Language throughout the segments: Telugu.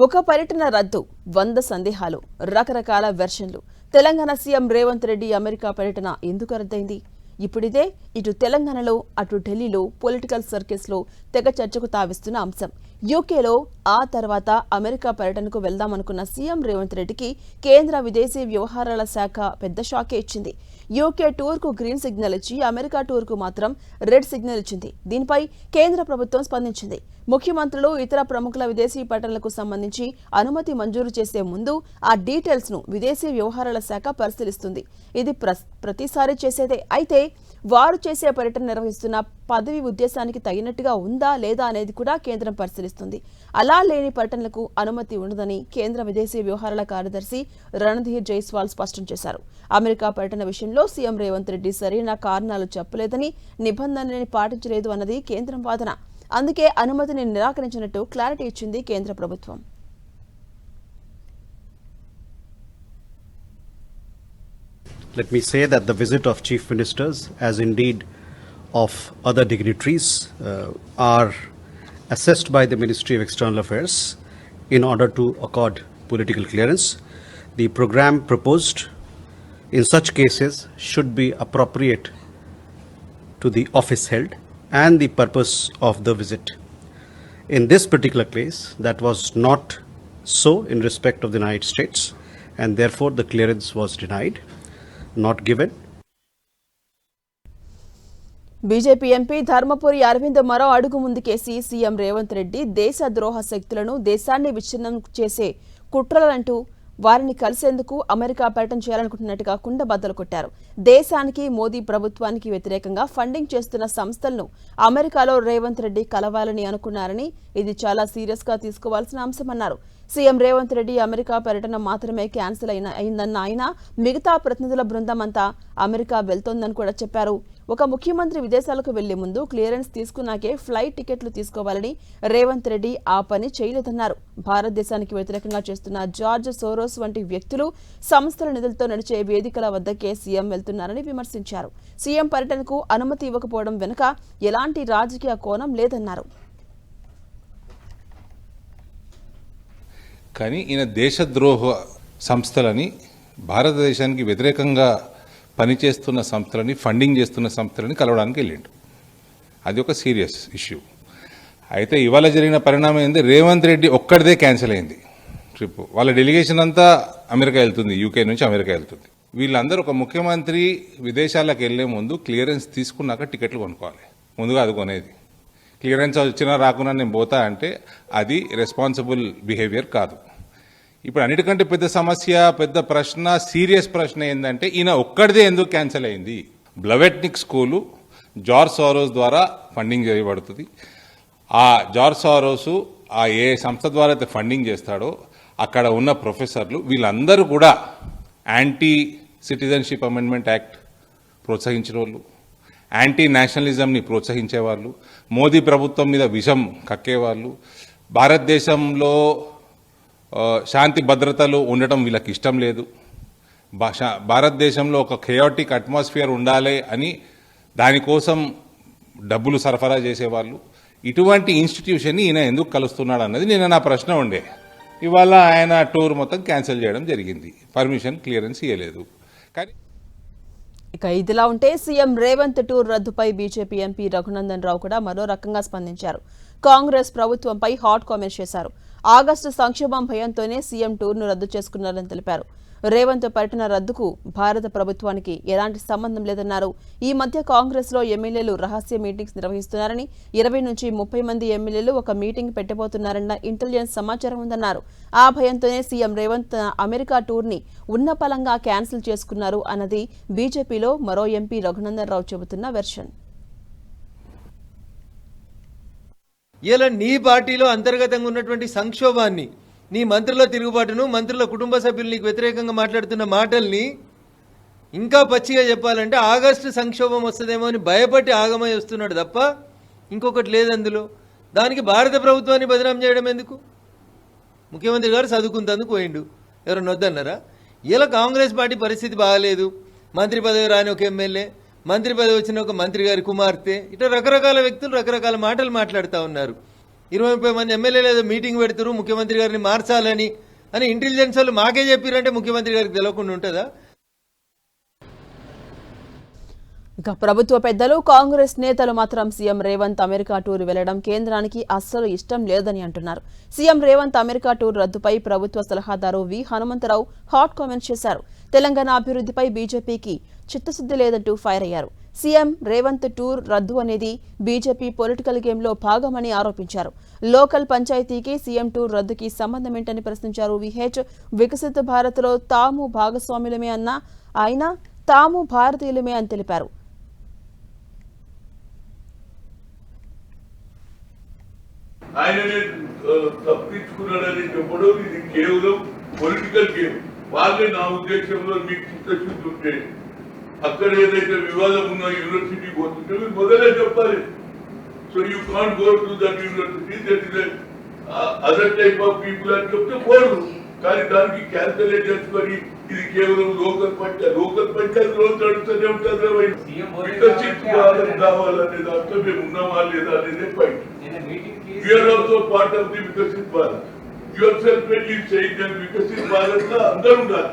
ఒక పర్యటన రద్దు, 100 సందేహాలు, రకరకాల వెర్షన్లు. తెలంగాణ సీఎం రేవంత్ రెడ్డి అమెరికా పర్యటన ఎందుకు రద్దయింది? ఇప్పుడిదే ఇటు తెలంగాణలో అటు ఢిల్లీలో పొలిటికల్ సర్కిల్స్లో తెగ చర్చకు తావిస్తున్న అంశం. యూకేలో ఆ తర్వాత అమెరికా పర్యటనకు వెళ్దామనుకున్న సీఎం రేవంత్ రెడ్డికి కేంద్ర విదేశీ వ్యవహారాల శాఖ పెద్ద షాకే ఇచ్చింది. యూకే టూర్కు గ్రీన్ సిగ్నల్ ఇచ్చి అమెరికా టూర్కు మాత్రం రెడ్ సిగ్నల్ ఇచ్చింది. దీనిపై కేంద్ర ప్రభుత్వం స్పందించింది. ముఖ్యమంత్రులు ఇతర ప్రముఖుల విదేశీ పర్యటనలకు సంబంధించి అనుమతి మంజూరు చేసే ముందు ఆ డీటెయిల్స్ ను విదేశీ వ్యవహారాల శాఖ పరిశీలిస్తుంది. ఇది ప్రతిసారి చేసేదే. అయితే వారు చేసే పర్యటన నిర్వహిస్తున్న పదవి ఉద్దేశానికి తగినట్టుగా ఉందా లేదా అనేది కూడా కేంద్రం పరిశీలిస్తుంది. అలా లేని పర్యటనలకు అనుమతి ఉండదని కేంద్ర విదేశీ వ్యవహారాల కార్యదర్శి రణధీర్ జైస్వాల్ స్పష్టం చేశారు. అమెరికా పర్యటన విషయంలో సీఎం రేవంత్ రెడ్డి సరైన కారణాలు చెప్పలేదని, నిబంధనలని పాటించలేదు అన్నది కేంద్రం వాదన. అందుకే అనుమతిని నిరాకరించినట్టు క్లారిటీ ఇచ్చింది కేంద్ర ప్రభుత్వం. Let me say that the visit of chief ministers, as indeed of other dignitaries, are assessed by the Ministry of External Affairs in order to accord political clearance. The program proposed in such cases should be appropriate to the office held and the purpose of the visit. In this particular case, that was not so in respect of the United States, and therefore the clearance was denied, not given. BJP MP Dharmapuri Arvind మరో అడుగు ముందుకేసి సీఎం రేవంత్ రెడ్డి దేశ ద్రోహ శక్తులను, దేశాన్ని విచ్ఛిన్నం చేసే కుట్రలంటూ వారిని కలిసేందుకు అమెరికా పర్యటన చేయాలనుకుంటున్నట్టుగా కుండబద్దలు కొట్టారు. దేశానికి, మోదీ ప్రభుత్వానికి వ్యతిరేకంగా ఫండింగ్ చేస్తున్న సంస్థలను అమెరికాలో రేవంత్ రెడ్డి కలవాలని అనుకున్నారని, ఇది చాలా సీరియస్ గా తీసుకోవాల్సిన అంశమన్నారు. సీఎం రేవంత్ రెడ్డి అమెరికా పర్యటన మాత్రమే క్యాన్సిల్ అయిందన్న ఆయన మిగతా ప్రతినిధుల బృందం అంతా అమెరికా వెళ్తోందని కూడా చెప్పారు. ఒక ముఖ్యమంత్రి విదేశాలకు వెళ్లే ముందు క్లియరెన్స్ తీసుకున్నాకే ఫ్లైట్ టికెట్లు తీసుకోవాలని రేవంత్ రెడ్డి ఆ పని చేయలేదన్నారు. భారతదేశానికి వ్యతిరేకంగా చేస్తున్న జార్జ్ సోరోస్ వంటి వ్యక్తులు, సంస్థల నిధులతో నడిచే వేదికల వద్దకే సీఎం వెళ్తున్నారని విమర్శించారు. సీఎం పర్యటనకు అనుమతి ఇవ్వకపోవడం వెనుక ఎలాంటి రాజకీయ కోణం లేదన్నారు. కానీ ఈయన దేశద్రోహ సంస్థలని, భారతదేశానికి వ్యతిరేకంగా పనిచేస్తున్న సంస్థలని, ఫండింగ్ చేస్తున్న సంస్థలని కలవడానికి వెళ్ళిండు. అది ఒక సీరియస్ ఇష్యూ. అయితే ఇవాళ జరిగిన పరిణామం ఏంది, రేవంత్ రెడ్డి ఒక్కడిదే క్యాన్సిల్ అయింది ట్రిప్. వాళ్ళ డెలిగేషన్ అంతా అమెరికా వెళ్తుంది, యూకే నుంచి అమెరికా వెళ్తుంది. వీళ్ళందరూ ఒక ముఖ్యమంత్రి విదేశాలకు వెళ్లే ముందు క్లియరెన్స్ తీసుకున్నాక టికెట్లు కొనుక్కోవాలి. ముందుగా అది కొనేది. క్లియరెన్స్ వచ్చినా రాకున్నా నేను పోతా అంటే అది రెస్పాన్సిబుల్ బిహేవియర్ కాదు. ఇప్పుడు అన్నిటికంటే పెద్ద సమస్య, పెద్ద ప్రశ్న, సీరియస్ ప్రశ్న ఏంటంటే ఈయన ఒక్కడిదే ఎందుకు క్యాన్సిల్ అయింది? బ్లవెట్నిక్ స్కూలు జార్జ్ సారోస్ ద్వారా ఫండింగ్ చేయబడుతుంది. ఆ జార్జ్ సారోస్ ఏ సంస్థ ద్వారా అయితే ఫండింగ్ చేస్తాడో అక్కడ ఉన్న ప్రొఫెసర్లు వీళ్ళందరూ కూడా యాంటీ సిటిజన్షిప్ అమెండ్మెంట్ యాక్ట్ ప్రోత్సహించిన వాళ్ళు, యాంటీ నేషనలిజంని ప్రోత్సహించేవాళ్ళు, మోదీ ప్రభుత్వం మీద విషం కక్కేవాళ్ళు, భారతదేశంలో శాంతి భద్రతలు ఉండటం వీళ్ళకి ఇష్టం లేదు, భారతదేశంలో ఒక ఖయాటిక్ అట్మాస్ఫియర్ ఉండాలి అని దానికోసం డబ్బులు సరఫరా చేసేవాళ్ళు. ఇటువంటి ఇన్స్టిట్యూషన్ని ఈయన ఎందుకు కలుస్తున్నాడు అన్నది నిన్న నా ప్రశ్న ఉండే. ఇవాళ ఆయన టూర్ మొత్తం క్యాన్సిల్ చేయడం జరిగింది. పర్మిషన్, క్లియరెన్స్ ఇవ్వలేదు. కానీ ఇక ఇదిలా ఉంటే సీఎం రేవంత్ టూర్ రద్దుపై బీజేపీ ఎంపీ రఘునందన్ రావు కూడా మరో రకంగా స్పందించారు. కాంగ్రెస్ ప్రభుత్వంపై హాట్ కామెంట్స్ చేశారు. ఆగస్టు సంక్షోభం భయంతోనే సీఎం టూర్ను రద్దు చేసుకున్నారని తెలిపారు. రేవంత్ పర్యటన రద్దుకు భారత ప్రభుత్వానికి ఎలాంటి సంబంధం లేదన్నారు. ఈ మధ్య కాంగ్రెస్ లో ఎమ్మెల్యేలు రహస్య మీటింగ్స్ నిర్వహిస్తున్నారని, 20 నుంచి 30 మంది ఎమ్మెల్యేలు ఒక మీటింగ్ పెట్టబోతున్నారన్న ఇంటెలిజెన్స్ సమాచారం ఉందన్నారు. ఆ భయంతోనే సీఎం రేవంత్ అమెరికా టూర్ ని ఉన్నపలంగా క్యాన్సిల్ చేసుకున్నారు అన్నది బీజేపీలో మరో ఎంపీ రఘునందన్ రావు చెబుతున్న వెర్షన్. ఇలా నీ పార్టీలో అంతర్గతంగా ఉన్నటువంటి సంక్షోభాన్ని, నీ మంత్రుల తిరుగుబాటును, మంత్రుల కుటుంబ సభ్యులు నీకు వ్యతిరేకంగా మాట్లాడుతున్న మాటల్ని ఇంకా పచ్చిగా చెప్పాలంటే ఆగస్టు సంక్షోభం వస్తుందేమో అని భయపడి ఆగమై వస్తున్నాడు తప్ప ఇంకొకటి లేదు అందులో. దానికి భారత ప్రభుత్వాన్ని బదనాం చేయడం ఎందుకు? ముఖ్యమంత్రి గారు చదువుకుంటందుకు పోయిండు, ఎవరు వద్దన్నారా? ఇలా కాంగ్రెస్ పార్టీ పరిస్థితి బాగాలేదు, మంత్రి పదవి రాని ఒక ఎమ్మెల్యే, మంత్రి పదవి వచ్చిన ఒక మంత్రి గారి కుమార్తె, ఇట్లా రకరకాల వ్యక్తులు రకరకాల మాటలు మాట్లాడుతూ ఉన్నారు. 20-30 మంది ఎమ్మెల్యేలు ఏదో మీటింగ్ పెడుతురు ముఖ్యమంత్రి గారిని మార్చాలని అని ఇంటెలిజెన్స్ వాళ్ళు మాకే చెప్పారంటే ముఖ్యమంత్రి గారికి తెలియకుండా ఉంటుందా? ఇక ప్రభుత్వ పెద్దలు కాంగ్రెస్ నేతలు మాత్రం సీఎం రేవంత్ అమెరికా టూర్ వెళ్లడం కేంద్రానికి అస్సలు ఇష్టం లేదని అంటున్నారు. సీఎం రేవంత్ అమెరికా టూర్ రద్దుపై ప్రభుత్వ సలహాదారు వి హనుమంతరావు హాట్ కామెంట్స్ చేశారు. తెలంగాణ అభివృద్ధిపై బీజేపీకి చిత్తశుద్ధి లేదంటూ ఫైర్ అయ్యారు. సీఎం రేవంత్ టూర్ రద్దు అనేది బీజేపీ పొలిటికల్ గేమ్లో భాగమని ఆరోపించారు. లోకల్ పంచాయతీకి సీఎం టూర్ రద్దుకి సంబంధమేంటని ప్రశ్నించారు. విహెచ్ వికసిత భారత్లో తాము భాగస్వాములమే అన్న ఆయన తాము భారతీయులమే అని తెలిపారు. ఆయననే తప్పించుకున్నాడని చెప్పడం ఇది కేవలం పొలిటికల్ గేమ్. వాళ్ళే నా ఉద్దేశంలో మీకు చిత్తశుద్ధి ఉంటే అక్కడ ఏదైతే వివాదం ఉన్న యూనివర్సిటీ పోతుంటే మీరు మొదలే చెప్పాలి. So you can't go to that university, that is other type of people అని చెప్తే పోరు. కానీ దానికి క్యాన్సలేట్ చేసుకొని ఇది కేవలం లోకల్ పంచాయతీ రోజు నడుస్తూనే ఉంటుంది. వికసిత్ భారత్ కావాలనే దాంట్లో మేము ఉన్నామా లేదా అనేది point. You are also part of the Vikasit Bharat. Yourself when you say that Vikasit Bharat la అందరూ ఉండాలి.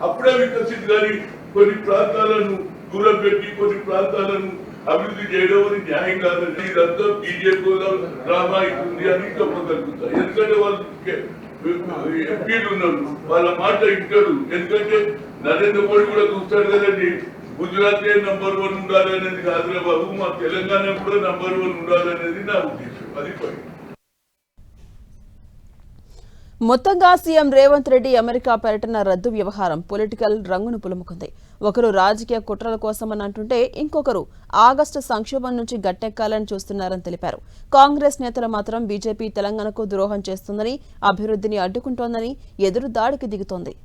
అప్పుడే వికసిత్ గారి కొన్ని ప్రాంతాలను దూరం పెట్టి కొన్ని ప్రాంతాలను అభివృద్ధి చేయడం అని న్యాయం కాదని ఇదంతా బీజేపీ డ్రామా అవుతుంది అని చెప్పగలుగుతారు. ఎందుకంటే వాళ్ళు ఎంపీలు ఉన్నారు, వాళ్ళ మాట ఇంటారు. ఎందుకంటే నరేంద్ర మోడీ కూడా చూస్తాడు కదండి, గుజరాత్ నంబర్ 1 ఉండాలనేది కాదులే బాబు, మా తెలంగాణ కూడా నంబర్ 1 ఉండాలనేది నా ఉద్దేశం. అది పై మొత్తంగా సీఎం రేవంత్ రెడ్డి అమెరికా పర్యటన రద్దు వ్యవహారం పొలిటికల్ రంగును పులుముకుంది. ఒకరు రాజకీయ కుట్రల కోసమని అంటుంటే ఇంకొకరు ఆగస్టు సంక్షోభం నుంచి గట్టెక్కాలని చూస్తున్నారని తెలిపారు. కాంగ్రెస్ నేతలు మాత్రం బీజేపీ తెలంగాణకు ద్రోహం చేస్తుందని, అభివృద్ధిని అడ్డుకుంటోందని ఎదురు దాడికి దిగుతోంది.